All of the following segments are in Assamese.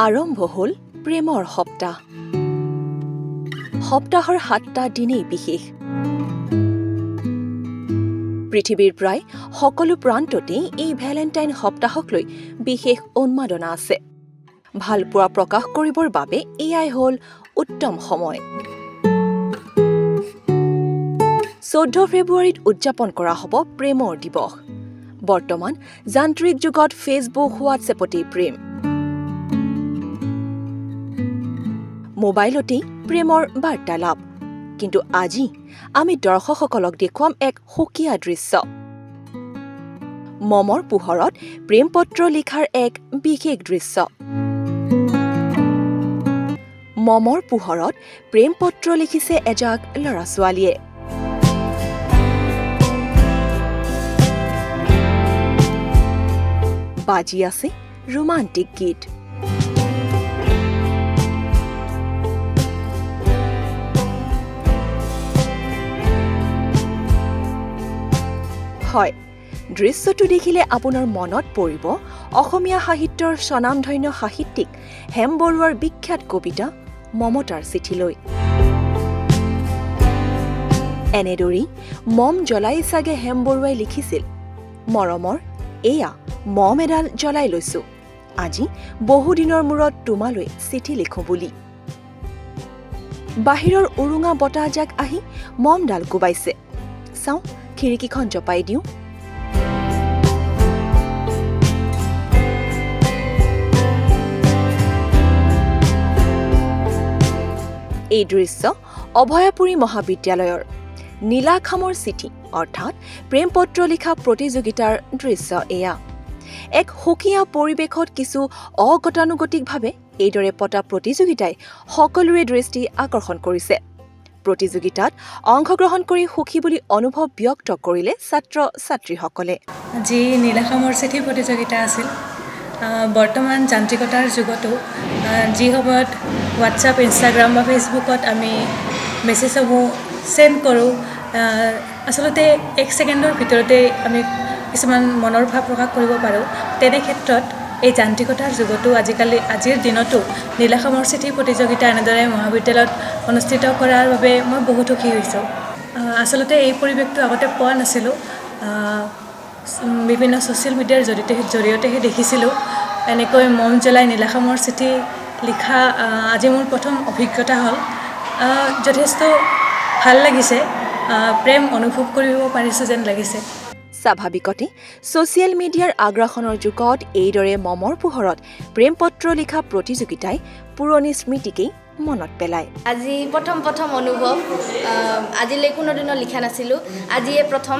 আৰম্ভ হ'ল প্ৰেমৰ সপ্তাহ। সপ্তাহৰ 7টা দিনেই বিশেষ। পৃথিৱীৰ প্ৰায় সকলো প্ৰান্ততেই এই ভেলেণ্টাইন সপ্তাহক লৈ বিশেষ উন্মাদনা আছে। ভালপোৱা প্ৰকাশ কৰিবৰ বাবে এয়াই হ'ল উত্তম সময়। 14 ফেব্ৰুৱাৰীত উদযাপন কৰা হ'ব প্ৰেমৰ দিৱস। বৰ্তমান যান্ত্ৰিক যুগত ফেচবুক, হোৱাটছএপতেই প্ৰেম। মোবাইলতেই প্ৰেমৰ বাৰ্তালাপ। কিন্তু আজি আমি দৰ্শকসকলক দেখুৱাম এক সুকীয়া দৃশ্য। মমৰ পোহৰত প্ৰেম পত্ৰ লিখাৰ এক বিশেষ দৃশ্য। মমৰ পোহৰত প্ৰেম পত্ৰ লিখিছে এজাক ল'ৰা-ছোৱালীয়ে। বাজি আছে ৰোমান্টিক গীত। হয়, দৃশ্যটো দেখিলে আপোনাৰ মনত পৰিব অসমীয়া সাহিত্যৰ স্বনামধন্য সাহিত্যিক হেম বৰুৱাৰ বিখ্যাত কবিতা মমতাৰ চিঠিলৈ। এনেদৰেই মম জ্বলাই চাগে হেম বৰুৱাই লিখিছিল, মৰমৰ এয়া মম এডাল জ্বলাই লৈছো, আজি বহুদিনৰ মূৰত তোমালৈ চিঠি লিখো বুলি। বাহিৰৰ উৰুঙা বতাহজাক আহি মমডাল কোবাইছে। চাওঁ, খিৰিকীখন জপাই দিওঁ। এই দৃশ্য অভয়াপুৰী মহাবিদ্যালয়ৰ নীলাখামৰ চিঠি অৰ্থাৎ প্ৰেম পত্ৰ লিখা প্ৰতিযোগিতাৰ দৃশ্য এয়া। এক সুকীয়া পৰিৱেশত কিছু অগতানুগতিকভাৱে এইদৰে পতা প্ৰতিযোগিতাই সকলোৰে দৃষ্টি আকৰ্ষণ কৰিছে। প্ৰতিযোগিতাত অংশগ্ৰহণ কৰি সুখী বুলি অনুভৱ ব্যক্ত কৰিলে ছাত্ৰ-ছাত্ৰীসকলে। যি নীলাখামৰ চিঠি প্ৰতিযোগিতা আছিল, বৰ্তমান যান্ত্ৰিকতাৰ যুগতো যি সময়ত হোৱাটছআপ, ইনষ্টাগ্ৰাম বা ফেচবুকত আমি মেছেজসমূহ চেণ্ড কৰোঁ, আচলতে 1 ছেকেণ্ডৰ ভিতৰতে আমি কিছুমান মনৰ ভাৱ প্ৰকাশ কৰিব পাৰোঁ। তেনে ক্ষেত্ৰত এই যান্ত্ৰিকতাৰ যুগতো আজিৰ দিনতো নীলাখামৰ চিঠি প্ৰতিযোগিতা এনেদৰে মহাবিদ্যালয়ত অনুষ্ঠিত কৰাৰ বাবে মই বহুত সুখী হৈছোঁ। আচলতে এই পৰিৱেশটো আগতে পোৱা নাছিলোঁ। বিভিন্ন ছ'চিয়েল মিডিয়াৰ জৰিয়তেহে দেখিছিলোঁ। এনেকৈ মম জ্বলাই নীলাখামৰ চিঠি লিখা আজি মোৰ প্ৰথম অভিজ্ঞতা হ'ল। যথেষ্ট ভাল লাগিছে, প্ৰেম অনুভৱ কৰিব পাৰিছোঁ যেন লাগিছে। স্বাভাৱিকতে ছ'চিয়েল মিডিয়াৰ আগ্ৰাসনৰ যুগত এইদৰে মমৰ পোহৰত প্ৰেম পত্ৰ লিখা প্ৰতিযোগিতাই পুৰণি স্মৃতিকেই মনত পেলায়। আজি প্ৰথম অনুভৱ। আজিলৈ কোনোদিনো লিখা নাছিলোঁ, আজিয়ে প্ৰথম।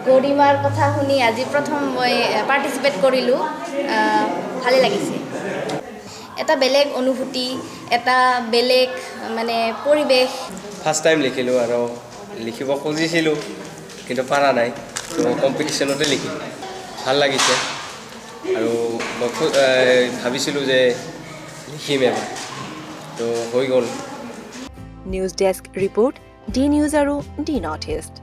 গৰিমাৰ কথা শুনি আজি প্ৰথম মই পাৰ্টিচিপেট কৰিলোঁ। ভালে লাগিছে। এটা বেলেগ অনুভূতি, এটা বেলেগ পৰিৱেশ। ফাৰ্ষ্ট টাইম লিখিলোঁ আৰু লিখিব খুজিছিলোঁ কিন্তু পৰা নাই, তো কম্পিটিশ্যনতে লিখিলোঁ। ভাল লাগিছে আৰু মই ভাবিছিলোঁ যে লিখিম এবাৰ, তো হৈ গ'ল। News desk report, D news আৰু ডি নৰ্থ ইষ্ট।